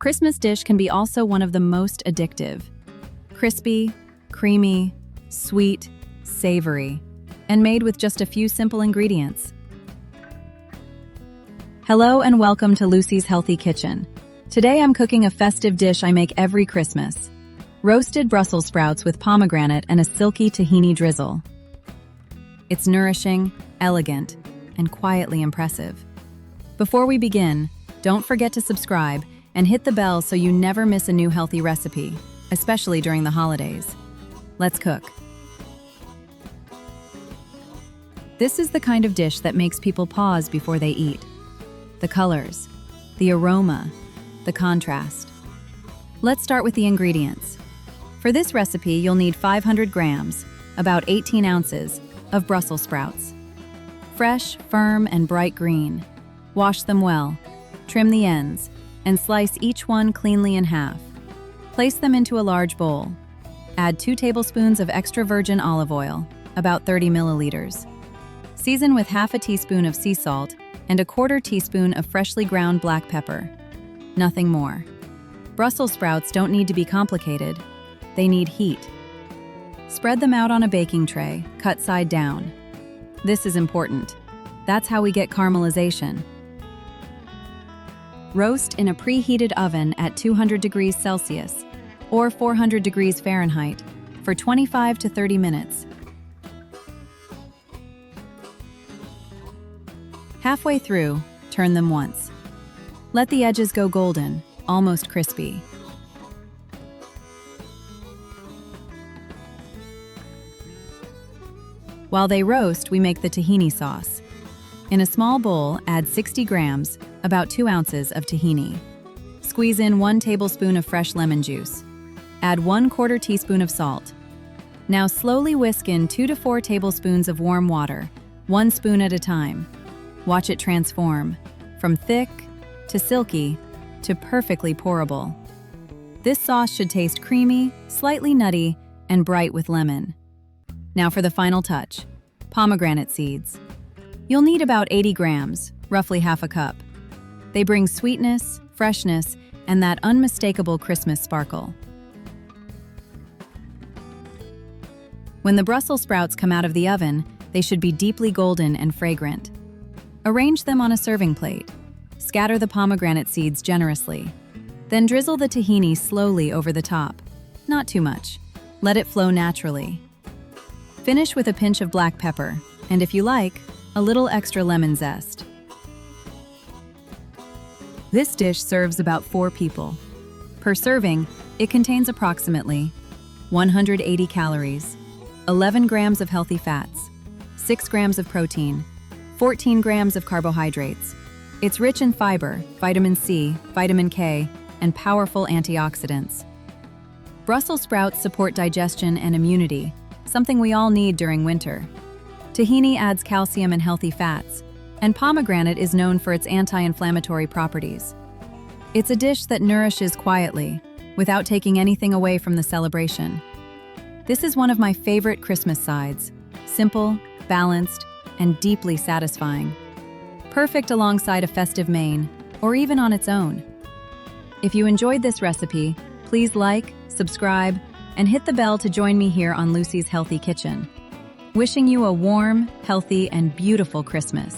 Christmas dish can be also one of the most addictive. Crispy, creamy, sweet, savory, and made with just a few simple ingredients. Hello and welcome to Lucy's Healthy Kitchen. Today I'm cooking a festive dish I make every Christmas. Roasted Brussels sprouts with pomegranate and a silky tahini drizzle. It's nourishing, elegant, and quietly impressive. Before we begin, don't forget to subscribe and hit the bell so you never miss a new healthy recipe, especially during the holidays. Let's cook. This is the kind of dish that makes people pause before they eat. The colors, the aroma, the contrast. Let's start with the ingredients. For this recipe, you'll need 500 grams, about 18 ounces, of Brussels sprouts. Fresh, firm, and bright green. Wash them well, trim the ends, and slice each one cleanly in half. Place them into a large bowl. Add 2 tablespoons of extra virgin olive oil, about 30 milliliters. Season with half a teaspoon of sea salt and a 1/4 teaspoon of freshly ground black pepper. Nothing more. Brussels sprouts don't need to be complicated. They need heat. Spread them out on a baking tray, cut side down. This is important. That's how we get caramelization. Roast in a preheated oven at 200 degrees Celsius or 400 degrees Fahrenheit for 25 to 30 minutes. Halfway through, turn them once. Let the edges go golden, almost crispy. While they roast, we make the tahini sauce. In a small bowl, add 60 grams, about 2 ounces of tahini. Squeeze in 1 tablespoon of fresh lemon juice. Add 1/4 teaspoon of salt. Now slowly whisk in 2 to 4 tablespoons of warm water, 1 spoon at a time. Watch it transform, from thick to silky to perfectly pourable. This sauce should taste creamy, slightly nutty, and bright with lemon. Now for the final touch, pomegranate seeds. You'll need about 80 grams, roughly half a cup. They bring sweetness, freshness, and that unmistakable Christmas sparkle. When the Brussels sprouts come out of the oven, they should be deeply golden and fragrant. Arrange them on a serving plate. Scatter the pomegranate seeds generously. Then drizzle the tahini slowly over the top. Not too much. Let it flow naturally. Finish with a pinch of black pepper, and if you like, a little extra lemon zest. This dish serves about 4 people. Per serving, it contains approximately 180 calories, 11 grams of healthy fats, 6 grams of protein, 14 grams of carbohydrates. It's rich in fiber, vitamin C, vitamin K, and powerful antioxidants. Brussels sprouts support digestion and immunity, something we all need during winter. Tahini adds calcium and healthy fats, and pomegranate is known for its anti-inflammatory properties. It's a dish that nourishes quietly, without taking anything away from the celebration. This is one of my favorite Christmas sides, simple, balanced, and deeply satisfying. Perfect alongside a festive main, or even on its own. If you enjoyed this recipe, please like, subscribe, and hit the bell to join me here on Lucy's Healthy Kitchen. Wishing you a warm, healthy, and beautiful Christmas.